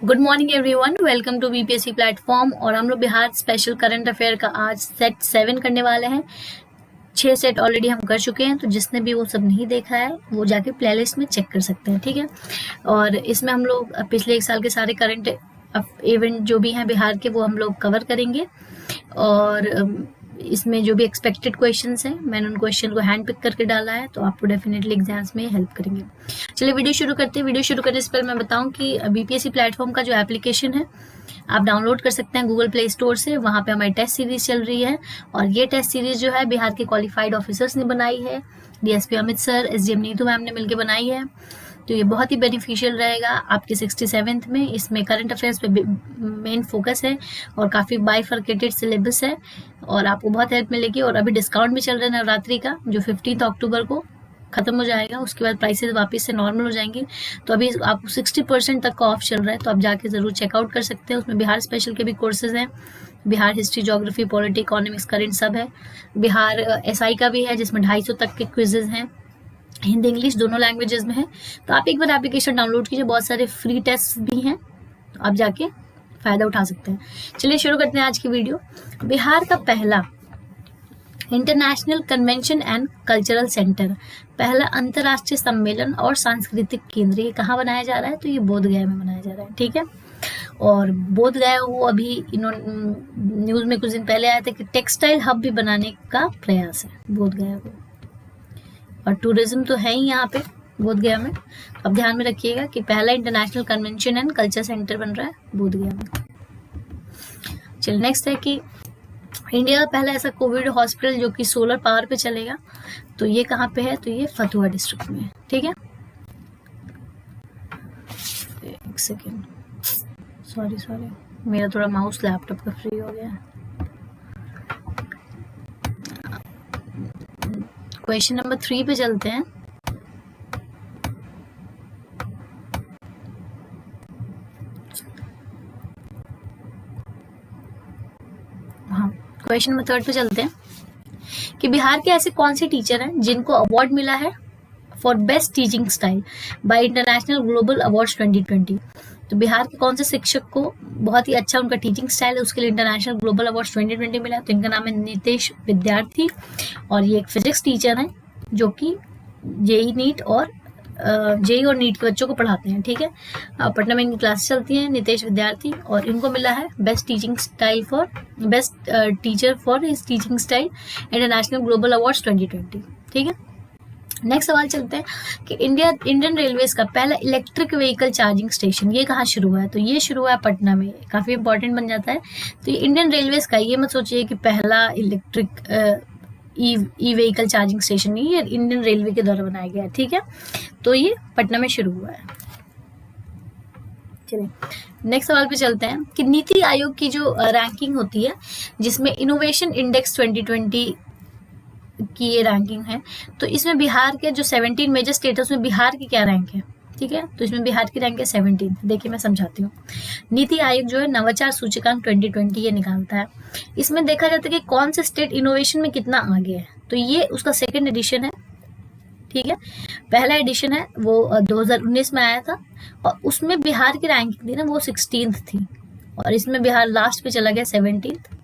Good morning everyone, welcome to BPSC platform. और हम लोग बिहार स्पेशल करंट अफेयर का आज सेट 7 करने वाले हैं। 6 सेट ऑलरेडी हम कर चुके हैं, तो जिसने भी वो सब नहीं देखा है वो जाके प्लेलिस्ट में चेक कर सकते हैं, ठीक है। और इसमें हम लोग पिछले 1 साल के सारे करंट इवेंट जो भी हैं बिहार के वो हम लोग कवर करेंगे। और इसमें जो भी एक्सपेक्टेड क्वेश्चंस हैं मैंने उन क्वेश्चन को हैंड पिक करके डाला है, तो आपको डेफिनेटली एग्जाम्स में हेल्प करेंगे। चलिए वीडियो शुरू करते हैं। वीडियो शुरू करने से पहले मैं बताऊं कि बीपीएससी प्लेटफॉर्म का जो एप्लीकेशन है आप डाउनलोड कर सकते हैं गूगल प्ले स्टोर से। वहाँ पे हमारी टेस्ट सीरीज चल रही है, और ये टेस्ट सीरीज जो है बिहार के क्वालिफाइड ऑफिसर्स ने बनाई है। DSP Amit sir, SDM Neetu ma'am ने मिलकर बनाई है। तो ये बहुत ही बेनिफिशियल रहेगा आपके 67th में। इसमें करंट अफेयर्स पे मेन फोकस है और काफ़ी बाइफर्केटेड सिलेबस है, और आपको बहुत हेल्प मिलेगी। और अभी डिस्काउंट भी चल रहा है नवरात्रि का, जो 15 अक्टूबर को खत्म हो जाएगा। उसके बाद प्राइसेस वापस से नॉर्मल हो जाएंगी। तो अभी आपको 60% तक का ऑफ चल रहा है, तो आप जाके ज़रूर चेकआउट कर सकते हैं। उसमें बिहार स्पेशल के भी कोर्सेज हैं, Bihar history, geography, polity, economics, current सब है। बिहार एसआई का भी है जिसमें 250 तक के क्विजेज हैं, हिंदी इंग्लिश दोनों लैंग्वेजेस में है। तो आप एक बार एप्लीकेशन डाउनलोड कीजिए, बहुत सारे फ्री टेस्ट भी हैं, तो आप जाके फ़ायदा उठा सकते हैं। चलिए शुरू करते हैं आज की वीडियो। बिहार का पहला international convention and cultural centre, पहला अंतर्राष्ट्रीय सम्मेलन और सांस्कृतिक केंद्र, ये कहाँ बनाया जा रहा है? तो ये बोधगया में बनाया जा रहा है, ठीक है। और बोधगया वो अभी इन्होंने न्यूज़ में कुछ दिन पहले आया था कि टेक्सटाइल हब भी बनाने का प्रयास है बोधगया को। और टूरिज्म तो है ही यहाँ पे बोधगया में। अब ध्यान में रखिएगा कि पहला international convention and culture centre बन रहा है बोधगया में। चलिए नेक्स्ट है कि इंडिया का पहला ऐसा कोविड हॉस्पिटल जो कि सोलर पावर पे चलेगा, तो ये कहाँ पे है? तो ये फतुहा डिस्ट्रिक्ट में है, ठीक है। एक सेकेंड, सॉरी मेरा थोड़ा माउस लैपटॉप का फ्री हो गया। क्वेश्चन नंबर 3 पे चलते हैं। हाँ, क्वेश्चन नंबर 3 पे चलते हैं कि बिहार के ऐसे कौन से टीचर हैं जिनको अवार्ड मिला है for best teaching style bye international global awards 2020। तो बिहार के कौन से शिक्षक को बहुत ही अच्छा उनका टीचिंग स्टाइल है, उसके लिए इंटरनेशनल ग्लोबल अवार्ड्स 2020 मिला। तो इनका नाम है नितेश विद्यार्थी, और ये एक फिजिक्स टीचर हैं जो कि जेई नीट और नीट के बच्चों को पढ़ाते हैं, ठीक है। पटना में इनकी क्लास चलती हैं, नितेश विद्यार्थी, और इनको मिला है best teaching style for best teacher for his teaching style international global awards 2020, ठीक है। नेक्स्ट सवाल चलते हैं कि इंडियन रेलवेज का पहला इलेक्ट्रिक व्हीकल चार्जिंग स्टेशन ये कहाँ शुरू हुआ है? तो ये शुरू हुआ है पटना में, काफ़ी इंपॉर्टेंट बन जाता है। तो ये इंडियन रेलवेज का, ये मत सोचिए कि पहला electric e vehicle charging station नहीं, ये इंडियन रेलवे के द्वारा बनाया गया है, ठीक है। तो ये पटना में शुरू हुआ है। चलिए नेक्स्ट सवाल पे चलते हैं कि नीति आयोग की जो रैंकिंग होती है जिसमें इनोवेशन इंडेक्स 2020 की ये रैंकिंग है, तो इसमें बिहार के जो 17 मेजर स्टेट है उसमें बिहार की क्या रैंक है, ठीक है। तो इसमें बिहार की रैंक है 17। देखिए मैं समझाती हूँ। नीति आयोग जो है नवाचार सूचकांक 2020 ये निकालता है। इसमें देखा जाता है कि कौन से स्टेट इनोवेशन में कितना आगे है, तो ये उसका सेकेंड एडिशन है, ठीक है। पहला एडिशन है वो 2019 में आया था, और उसमें बिहार की रैंकिंग थी ना वो 16th थी, और इसमें बिहार लास्ट पे चला गया 17th।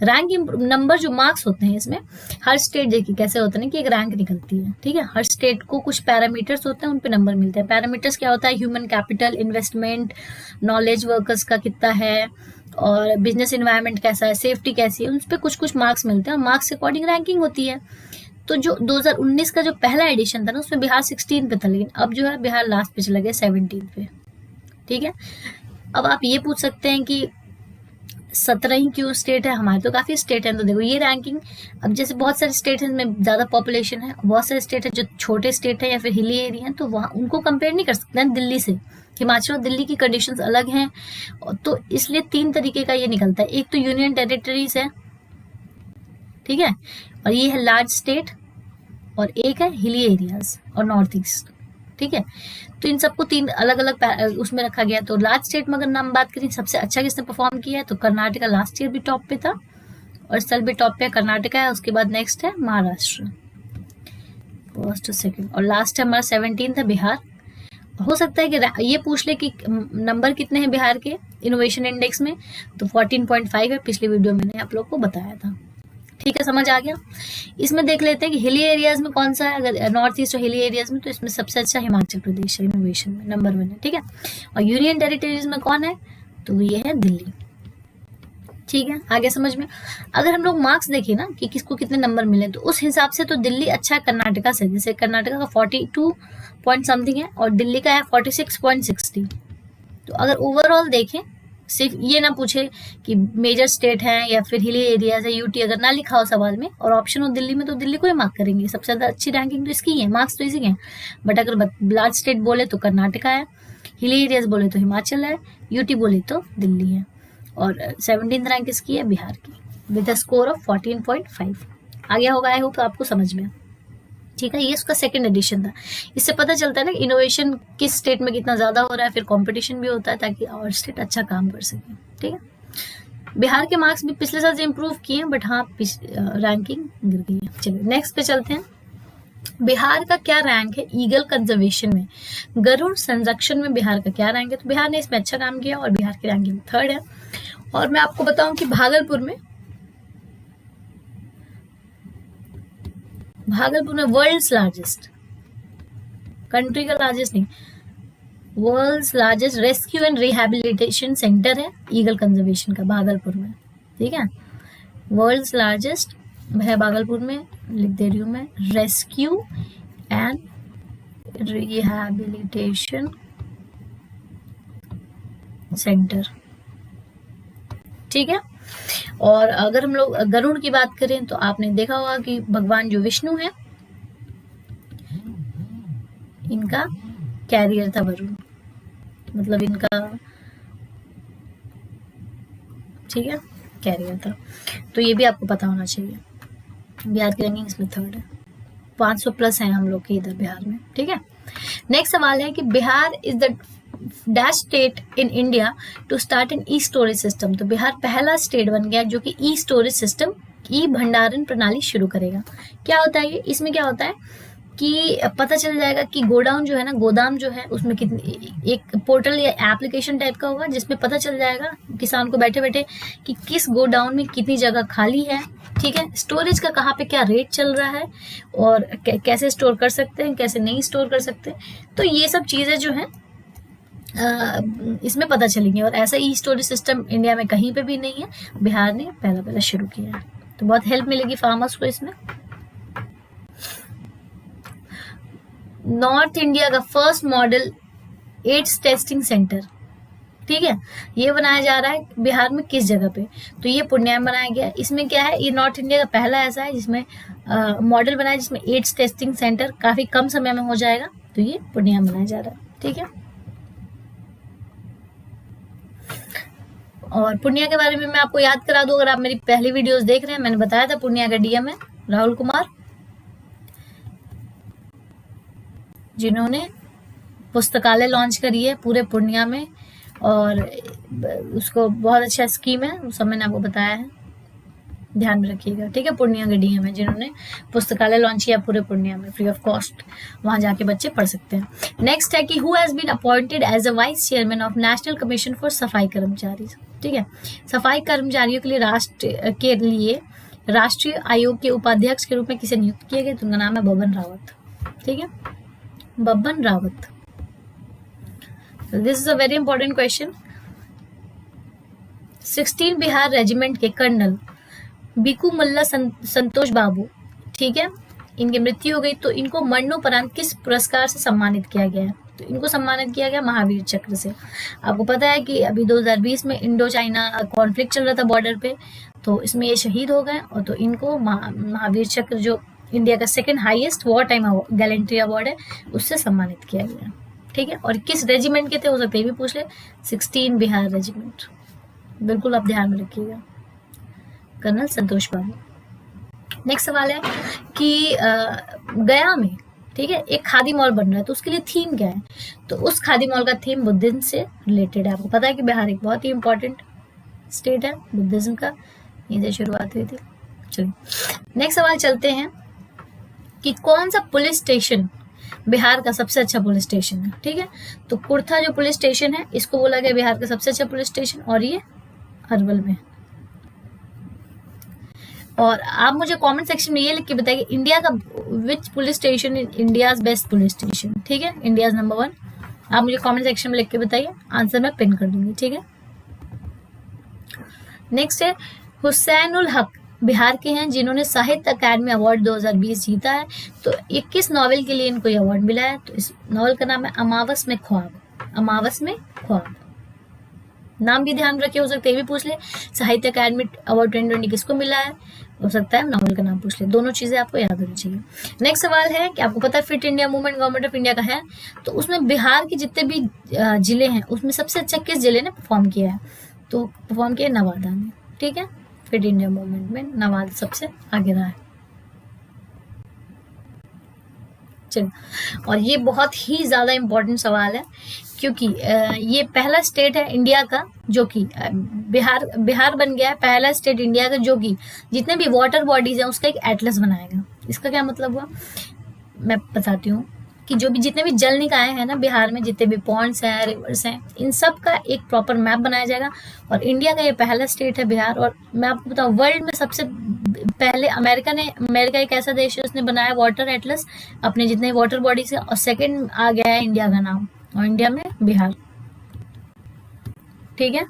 रैंक नंबर जो मार्क्स होते हैं इसमें, हर स्टेट देखिए कैसे होता है ना कि एक रैंक निकलती है, ठीक है। हर स्टेट को कुछ पैरामीटर्स होते हैं, उन पे नंबर मिलते हैं। पैरामीटर्स क्या होता है? Human capital, investment, knowledge workers का कितना है, और बिजनेस इन्वायरमेंट कैसा है, सेफ्टी कैसी है, उन पर कुछ कुछ मार्क्स मिलते हैं, और मार्क्स के अकॉर्डिंग रैंकिंग होती है। तो जो 2019 का जो पहला एडिशन था ना उसमें बिहार 16 पे था, लेकिन अब जो है बिहार लास्ट पे चला गया 17 पे, ठीक है। अब आप ये पूछ सकते हैं कि 17 ही क्यों स्टेट है? हमारे तो काफ़ी स्टेट हैं। तो देखो ये रैंकिंग, अब जैसे बहुत सारे स्टेट हैं जिनमें ज़्यादा पॉपुलेशन है, बहुत सारे स्टेट हैं जो छोटे स्टेट है या फिर हिली एरिया हैं, तो वहाँ उनको कंपेयर नहीं कर सकते हैं दिल्ली से। हिमाचल और दिल्ली की कंडीशंस अलग हैं, तो इसलिए 3 तरीके का ये निकलता है। एक तो यूनियन टेरिटरीज है, ठीक है, और ये है लार्ज स्टेट, और एक है हिली एरियाज और नॉर्थ ईस्ट, ठीक है। तो इन सबको 3 अलग अलग उसमें रखा गया। तो लार्ज स्टेट में अगर नाम बात करें सबसे अच्छा किसने परफॉर्म किया है, तो कर्नाटका लास्ट ईयर भी टॉप पे था, और इस साल भी टॉप पे कर्नाटका है। उसके बाद नेक्स्ट है महाराष्ट्र, फर्स्ट सेकंड, और लास्ट है हमारा 17 था बिहार, हो सकता है कि ये पूछ ले कि नंबर कितने हैं बिहार के इनोवेशन इंडेक्स में, तो 14.5 है, पिछली वीडियो मैंने आप लोग को बताया था। ठीक है, समझ आ गया। इसमें देख लेते हैं कि हिली एरियाज में कौन सा है। अगर नॉर्थ ईस्ट और हिली एरियाज में, तो इसमें सबसे अच्छा हिमाचल प्रदेश है, इनोवेशन में नंबर 1 है। ठीक है, और यूनियन टेरिटरीज में कौन है, तो ये है दिल्ली। ठीक है, आगे समझ में। अगर हम लोग मार्क्स देखें ना कि किसको कितने नंबर मिले, तो उस हिसाब से तो दिल्ली अच्छा है कर्नाटका से। जैसे कर्नाटका का 42 पॉइंट समथिंग है और दिल्ली का है 46.60। तो अगर ओवरऑल देखें, सिर्फ ये ना पूछे कि मेजर स्टेट है या फिर हिली एरियाज है, यूटी अगर ना लिखा हो सवाल में और ऑप्शन हो दिल्ली में, तो दिल्ली को ही मार्क करेंगे। सबसे ज्यादा अच्छी रैंकिंग तो इसकी है, मार्क्स तो इसी के हैं। बट अगर लार्ज स्टेट बोले तो कर्नाटका है, हिली एरियाज बोले तो हिमाचल है, यूटी बोले तो दिल्ली है, और 17th रैंक इसकी है बिहार की, विद अ स्कोर ऑफ 14.5। आ गया होगा, आई होप आपको समझ में। ठीक है, ये उसका सेकंड एडिशन था। इससे पता चलता है ना इनोवेशन किस स्टेट में कितना ज्यादा हो रहा है, फिर कंपटीशन भी होता है ताकि और स्टेट अच्छा काम कर सके। ठीक है, बिहार के मार्क्स भी पिछले साल से इम्प्रूव किए हैं, बट हाँ रैंकिंग गिर गई है। चलिए नेक्स्ट पे चलते हैं। बिहार का क्या रैंक है ईगल कंजर्वेशन में, गरुड़ संरक्षण में बिहार का क्या रैंक है। तो बिहार ने इसमें अच्छा काम किया और बिहार की रैंकिंग 3rd है। और मैं आपको बताऊं कि भागलपुर में वर्ल्ड्स लार्जेस्ट, कंट्री का लार्जेस्ट नहीं, world's largest rescue and rehabilitation centre है ईगल कंजर्वेशन का भागलपुर में। ठीक है, वर्ल्ड्स लार्जेस्ट है भागलपुर में, लिख दे रही हूँ मैं, रेस्क्यू एंड रिहैबिलिटेशन सेंटर। ठीक है, और अगर हम लोग गरुड़ की बात करें तो आपने देखा होगा कि भगवान जो विष्णु है, इनका कैरियर था वरुण, मतलब इनका, ठीक है, कैरियर था। तो ये भी आपको पता होना चाहिए। बिहार की रैंकिंग इसमें 3rd है, 500 प्लस है हम लोग के इधर बिहार में। ठीक है, नेक्स्ट सवाल है कि Bihar is the dash state in India to start an e storage system. तो बिहार पहला स्टेट बन गया जो कि ई स्टोरेज सिस्टम, ई भंडारण प्रणाली शुरू करेगा। क्या होता है ये, इसमें क्या होता है कि पता चल जाएगा कि गोडाउन जो है ना, गोदाम जो है, उसमें कितनी, एक पोर्टल या एप्लीकेशन टाइप का होगा जिसमें पता चल जाएगा किसान को बैठे बैठे कि किस गोडाउन में कितनी जगह खाली है। ठीक है, स्टोरेज का कहाँ पे क्या रेट चल रहा है और कैसे स्टोर कर सकते हैं, कैसे नहीं स्टोर कर सकते। तो ये सब चीजें जो है इसमें पता चलेंगी। और ऐसा ई स्टोरेज सिस्टम इंडिया में कहीं पे भी नहीं है, बिहार ने पहला शुरू किया है। तो बहुत हेल्प मिलेगी फार्मर्स को इसमें। नॉर्थ इंडिया का first model AIDS testing centre, ठीक है, ये बनाया जा रहा है बिहार में किस जगह पे, तो ये पूर्णिया में बनाया गया। इसमें क्या है, ये नॉर्थ इंडिया का पहला ऐसा है जिसमें मॉडल बनाया जिसमें एड्स टेस्टिंग सेंटर काफी कम समय में हो जाएगा, तो ये पूर्णिया में बनाया जा रहा है। ठीक है, और पूर्णिया के बारे में मैं आपको याद करा दूं, अगर आप मेरी पहली वीडियोस देख रहे हैं, मैंने बताया था पूर्णिया का डीएम है राहुल कुमार, जिन्होंने पुस्तकालय लॉन्च करी है पूरे पूर्णिया में, और उसको बहुत अच्छा स्कीम है, उस सब मैंने आपको बताया है, ध्यान में रखिएगा। ठीक है, पूर्णिया के डीएम है जिन्होंने पुस्तकालय लॉन्च किया पूरे पूर्णिया में, फ्री ऑफ कॉस्ट, वहां जाके बच्चे पढ़ सकते हैं। नेक्स्ट है कि who has been appointed as a vice chairman of National Commission for Safai Karmachari. ठीक है, सफाई कर्मचारियों के लिए राष्ट्रीय आयोग के उपाध्यक्ष के रूप में किसे नियुक्त किया गया, तो उनका नाम है बबन रावत। ठीक है, Baban Rawat. This is a very important question. 16 Bihar regiment के कर्नल बिकू मुल्ला संतोष बाबू, ठीक है, इनकी मृत्यु हो गई, तो इनको मरणोपरांत किस पुरस्कार से सम्मानित किया गया है, तो इनको सम्मानित किया गया महावीर चक्र से। आपको पता है कि अभी 2020 में इंडो चाइना कॉन्फ्लिक्ट चल रहा था बॉर्डर पे, तो इसमें ये शहीद हो गए, और तो इनको महावीर चक्र, जो इंडिया का second highest war time gallantry award है, उससे सम्मानित किया गया। ठीक है, और किस रेजिमेंट के थे, हो सकता है ये भी पूछ ले, 16 बिहार रेजिमेंट, बिल्कुल आप ध्यान में रखिएगा, कर्नल संतोष बाबू। नेक्स्ट सवाल है कि गया में, ठीक है, एक खादी मॉल बन रहा है, तो उसके लिए थीम क्या है, तो उस खादी मॉल का थीम बुद्धिज्म से रिलेटेड है। आपको पता है कि बिहार एक बहुत ही इंपॉर्टेंट स्टेट है बुद्धिज्म का, यहीं से शुरुआत हुई थी। चलिए नेक्स्ट सवाल चलते हैं कि कौन सा पुलिस स्टेशन बिहार का सबसे अच्छा पुलिस स्टेशन है, ठीक है। तो कुर्था जो पुलिस स्टेशन है इसको बोला गया बिहार का सबसे अच्छा पुलिस स्टेशन, और ये अरवल में। और आप मुझे कमेंट सेक्शन में ये लिख के बताइए इंडिया का which police station is India's best police station, ठीक है, इंडियाज नंबर 1। आप मुझे कमेंट सेक्शन में लिख के बताइए, आंसर मैं पिन कर दूंगी, ठीक है। नेक्स्ट है हुसैनुल हक, बिहार के हैं, जिन्होंने साहित्य अकादमी अवार्ड 2020 जीता है। तो 21 नॉवेल के लिए इनको ये अवार्ड मिला है। तो इस नॉवेल का नाम है अमावस में ख्वाब, अमावस में ख्वाब। नाम भी ध्यान रखे, हो सकता है ये भी पूछ ले साहित्य अकादमी अवार्ड 2020 किसको मिला है, हो सकता है नॉवेल का नाम पूछ ले। दोनों चीजें आपको याद होनी चाहिए। नेक्स्ट सवाल है कि आपको पता है fit India movement government of India का है, तो उसमें बिहार के जितने भी जिले हैं उसमें सबसे अच्छा किस जिले ने परफॉर्म किया है, तो परफॉर्म किया नवादा ने, ठीक है। फिट इंडिया मूवमेंट में नवादा सबसे आगे रहा है। चलो, और ये बहुत ही ज्यादा इंपॉर्टेंट सवाल है क्योंकि ये पहला स्टेट है इंडिया का जो कि बिहार बन गया है पहला स्टेट इंडिया का जो कि जितने भी वाटर बॉडीज हैं उसका एक एटलस बनाएगा। इसका क्या मतलब हुआ, मैं बताती हूँ कि जो भी जितने भी जल निकाय हैं ना बिहार में, जितने भी पॉन्ड्स हैं, रिवर्स हैं, इन सब का एक प्रॉपर मैप बनाया जाएगा। और इंडिया का ये पहला स्टेट है बिहार। और मैं आपको बताऊँ वर्ल्ड में सबसे पहले अमेरिका एक ऐसा देश है उसने बनाया वाटर एटलस अपने जितने वाटर बॉडीज है, और सेकंड आ गया है इंडिया का नाम, और इंडिया में बिहार, ठीक है।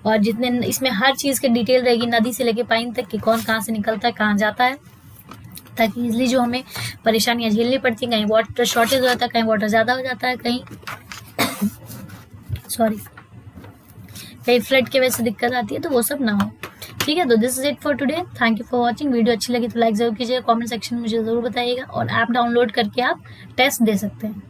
और जितने इसमें हर चीज की डिटेल रहेगी, नदी से लेके पानी तक कि कौन कहाँ से निकलता है, कहाँ जाता है, ताकि इसलिए जो हमें परेशानियां झेलनी पड़ती हैं, कहीं वाटर शॉर्टेज हो जाता है, कहीं वाटर ज़्यादा हो जाता है, कहीं कहीं फ्लड की वजह से दिक्कत आती है, तो वो सब ना हो, ठीक है। तो this is it for today, thank you for watching. Video अच्छी लगी तो लाइक जरूर कीजिएगा, कमेंट सेक्शन में मुझे ज़रूर बताइएगा, और ऐप डाउनलोड करके आप टेस्ट दे सकते हैं।